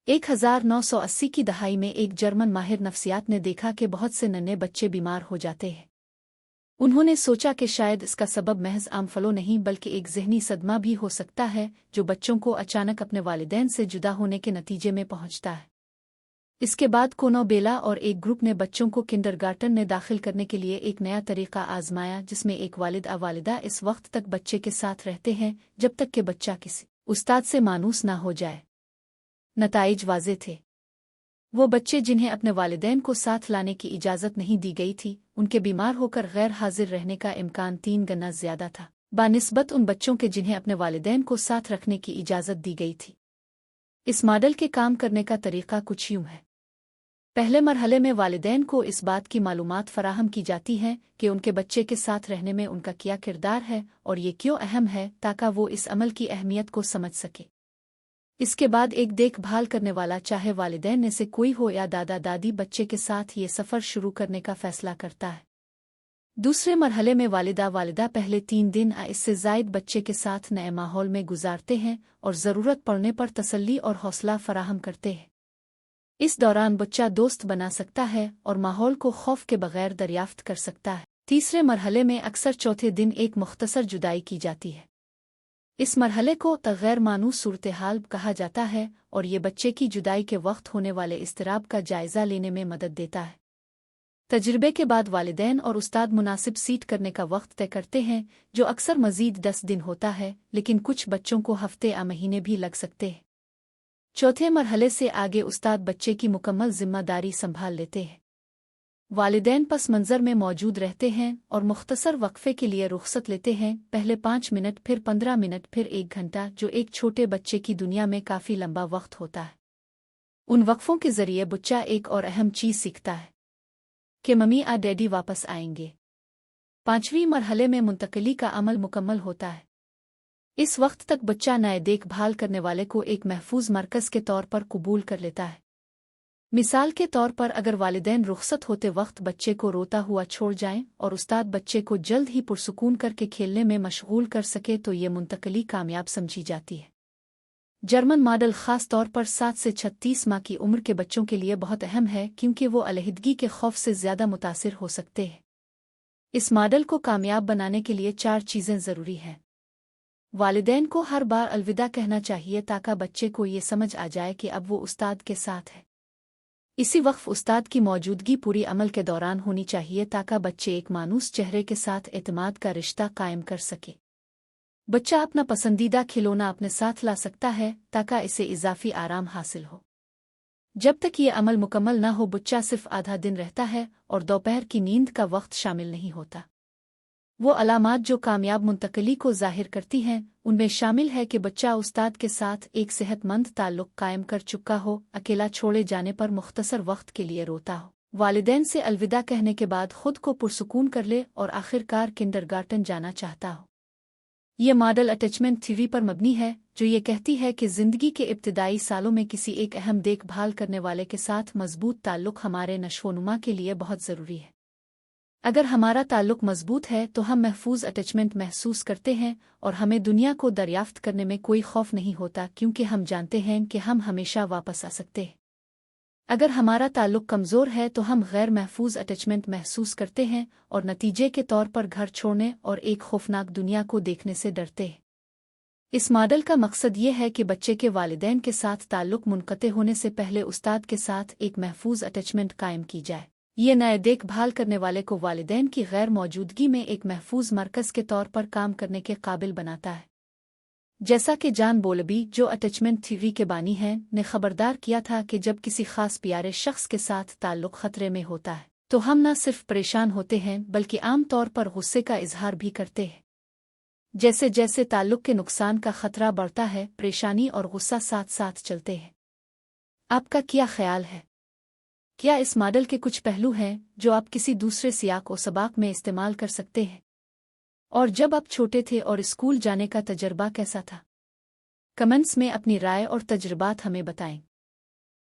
1980 की दहाई में एक जर्मन माहिर नफ्सियात ने देखा कि बहुत से नन्हे बच्चे बीमार हो जाते हैं। उन्होंने सोचा कि शायद इसका सबब महज आम फलों नहीं बल्कि एक ज़हनी सदमा भी हो सकता है जो बच्चों को अचानक अपने वालिदैन से जुदा होने के नतीजे में पहुंचता है। इसके बाद कोनो बेला और एक ग्रुप ने बच्चों को किंडरगार्टन में दाखिल करने के लिए एक नया तरीका आजमाया जिसमें एक वालिद वालिदा इस वक्त तक बच्चे के साथ रहते हैं जब तक कि बच्चा किसी उस्ताद से मानूस ना हो जाए। नताइज वाज़े थे। वो बच्चे जिन्हें अपने वालिदैन को साथ लाने की इजाज़त नहीं दी गई थी, उनके बीमार होकर गैर हाजिर रहने का इम्कान 3 गुना ज़्यादा था बानिस्बत उन बच्चों के जिन्हें अपने वालिदैन को साथ रखने की इजाज़त दी गई थी। इस मॉडल के काम करने का तरीका कुछ यूं है। पहले मरहले में वालिदैन को इस बात की मालूमात फराहम की जाती हैं कि उनके बच्चे के साथ रहने में उनका क्या किरदार है और ये क्यों अहम है ताकि वो इस अमल की अहमियत को समझ सके। इसके बाद एक देखभाल करने वाला, चाहे वालिदैन में से कोई हो या दादा दादी, बच्चे के साथ ये सफ़र शुरू करने का फ़ैसला करता है। दूसरे मरहले में वालिदा पहले 3 दिन या इससे ज़ायद बच्चे के साथ नए माहौल में गुजारते हैं और ज़रूरत पड़ने पर तसल्ली और हौसला फराहम करते हैं। इस दौरान बच्चा दोस्त बना सकता है और माहौल को खौफ के बगैर दरियाफ्त कर सकता है। तीसरे मरहले में अक्सर चौथे दिन एक मुख्तसर जुदाई की जाती है। इस मरहले को गैर मानूस सूरत हाल कहा जाता है और ये बच्चे की जुदाई के वक्त होने वाले इज़्तिराब का जायज़ा लेने में मदद देता है। तजर्बे के बाद वालिदैन और उस्ताद मुनासिब सीट करने का वक्त तय करते हैं जो अक्सर मज़ीद 10 दिन होता है, लेकिन कुछ बच्चों को हफ्ते या महीने भी लग सकते हैं। चौथे मरहले से आगे उस्ताद बच्चे की मुकम्मल जिम्मेदारी संभाल लेते हैं। वालिदैन पस मंज़र में मौजूद रहते हैं और मुख्तसर वक्फे के लिए रुखसत लेते हैं, पहले 5 मिनट, फिर 15 मिनट, फिर 1 घंटा, जो एक छोटे बच्चे की दुनिया में काफ़ी लंबा वक्त होता है। उन वक्फों के ज़रिए बच्चा एक और अहम चीज़ सीखता है कि मम्मी आ डैडी वापस आएंगे। 5वीं मरहले में मुंतकली का अमल मुकम्मल होता है। इस वक्त तक बच्चा नए देखभाल करने वाले को एक महफूज मरकज़ के तौर पर कबूल कर लेता है। मिसाल के तौर पर अगर वालिदैन रुखसत होते वक्त बच्चे को रोता हुआ छोड़ जाएं और उस्ताद बच्चे को जल्द ही पुरसुकून करके खेलने में मशगूल कर सके तो ये मुंतकली कामयाब समझी जाती है। जर्मन मॉडल ख़ास तौर पर 7 से 36 माह की उम्र के बच्चों के लिए बहुत अहम है क्योंकि वो अलहदगी के खौफ से ज़्यादा मुतासिर हो सकते हैं। इस मॉडल को कामयाब बनाने के लिए 4 चीज़ें ज़रूरी हैं। वालिदैन को हर बार अलविदा कहना चाहिए ताकि बच्चे को ये समझ आ जाए कि अब वो उस्ताद के साथ है। इसी वक्त उस्ताद की मौजूदगी पूरी अमल के दौरान होनी चाहिए ताकि बच्चे एक मानूस चेहरे के साथ एतमाद का रिश्ता कायम कर सके। बच्चा अपना पसंदीदा खिलौना अपने साथ ला सकता है ताकि इसे इजाफी आराम हासिल हो। जब तक ये अमल मुकम्मल न हो बच्चा सिर्फ आधा दिन रहता है और दोपहर की नींद का वक्त शामिल नहीं होता। वो अलामात जो कामयाब मुंतकली को जाहिर करती हैं उनमें शामिल है कि बच्चा उस्ताद के साथ एक सेहतमंद ताल्लुक़ कायम कर चुका हो, अकेला छोड़े जाने पर मुख्तसर वक्त के लिए रोता हो, वालिदैन से अलविदा कहने के बाद खुद को पुरसुकून कर ले और आखिरकार किंडरगार्टन जाना चाहता हो। ये मॉडल अटैचमेंट थ्योरी पर मबनी है जो ये कहती है कि ज़िंदगी के इब्तिदाई सालों में किसी एक अहम देखभाल करने वाले के साथ मजबूत ताल्लुक़ हमारे नशोनुमा के लिए बहुत ज़रूरी है। अगर हमारा ताल्लुक़ मजबूत है तो हम महफूज अटैचमेंट महसूस करते हैं और हमें दुनिया को दरियाफ्त करने में कोई खौफ नहीं होता क्योंकि हम जानते हैं कि हम हमेशा वापस आ सकते हैं। अगर हमारा ताल्लुक़ कमज़ोर है तो हम गैर महफूज अटैचमेंट महसूस करते हैं और नतीजे के तौर पर घर छोड़ने और एक खौफनाक दुनिया को देखने से डरते हैं। इस मॉडल का मकसद ये है कि बच्चे के वालिदैन के साथ ताल्लुक़ मुनक़ते होने से पहले उस्ताद के साथ एक महफूज अटैचमेंट कायम की जाए। ये नए देखभाल करने वाले को वालिदैन की गैर मौजूदगी में एक महफूज मरकज़ के तौर पर काम करने के काबिल बनाता है। जैसा कि जॉन बोल्बी, जो अटैचमेंट थ्योरी के बानी हैं, ने खबरदार किया था कि जब किसी खास प्यारे शख्स के साथ ताल्लुक़ खतरे में होता है तो हम न सिर्फ परेशान होते हैं बल्कि आम तौर पर गुस्से का इजहार भी करते हैं। जैसे जैसे ताल्लुक़ के नुकसान का खतरा बढ़ता है, परेशानी और गुस्सा साथ साथ चलते हैं। आपका क्या ख्याल है? क्या इस मॉडल के कुछ पहलू हैं जो आप किसी दूसरे सियाक और सबाक में इस्तेमाल कर सकते हैं? और जब आप छोटे थे और स्कूल जाने का तजर्बा कैसा था? कमेंट्स में अपनी राय और तजुर्बात हमें बताएं।